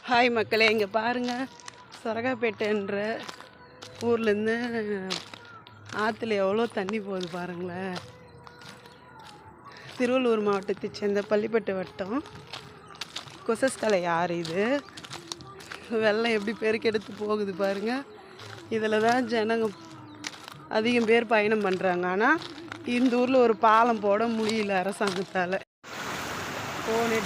Hi மக்களே, இங்கே பாருங்கள். சொரகாப்பேட்டைன்ற ஊர்லேருந்து ஆற்றுல எவ்வளோ தண்ணி போகுது பாருங்களேன். திருவள்ளூர் மாவட்டத்தை சேர்ந்த பள்ளிப்பட்டு வட்டம் கொசஸ்தலை ஆறு. இது வெள்ளம் எப்படி பெருக்கெடுத்து போகுது பாருங்கள். இதில் தான் ஜனங்க அதிகம் பேர் பயணம் பண்ணுறாங்க. ஆனால் இந்த ஊரில் ஒரு பாலம் போட முடியல அரசாங்கத்தால். போனே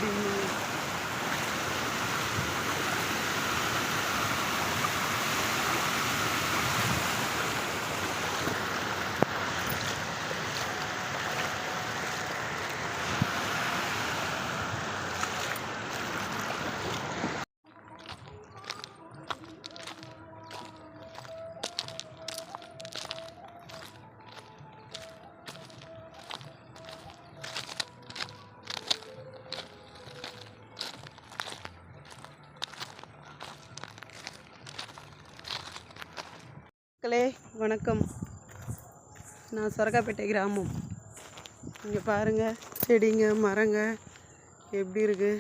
மக்களே வணக்கம். நான் சொரகாப்பேட்டை கிராமம். இங்கே பாருங்கள், செடிங்க மரங்க எப்படி இருக்குது.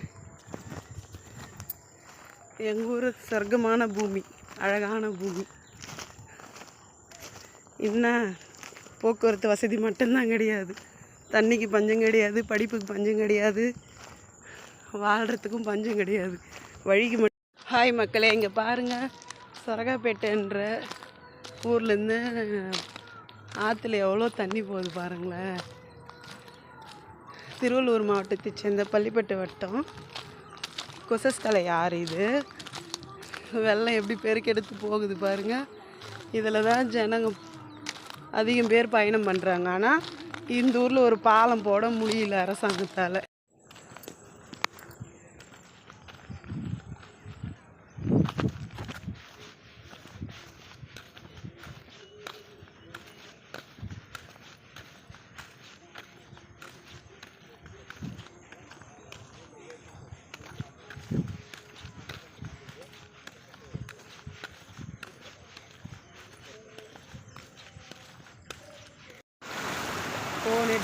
எங்கள் ஊர் சொர்க்கமான பூமி, அழகான பூமி. இன்னும் போக்குவரத்து வசதி மட்டும்தான் கிடையாது. தண்ணிக்கு பஞ்சம் கிடையாது, படிப்புக்கு பஞ்சம் கிடையாது, வாழ்கிறதுக்கும் பஞ்சம் கிடையாது, வழிக்கு மட்டும். ஹாய் மக்களே, இங்கே பாருங்கள். சொரகாப்பேட்டைன்ற ஊர்லேருந்து ஆற்றுல எவ்வளோ தண்ணி போகுது பாருங்களேன். திருவள்ளூர் மாவட்டத்தை சேர்ந்த பள்ளிப்பட்டு வட்டம் கொசஸ்தலை ஆறு. இது வெள்ளம் எப்படி பெருக்கெடுத்து போகுது பாருங்கள். இதில் தான் ஜனங்க அதிகம் பேர் பயணம் பண்ணுறாங்க. ஆனால் இந்த ஊரில் ஒரு பாலம் போட முடியல அரசாங்கத்தால். போனே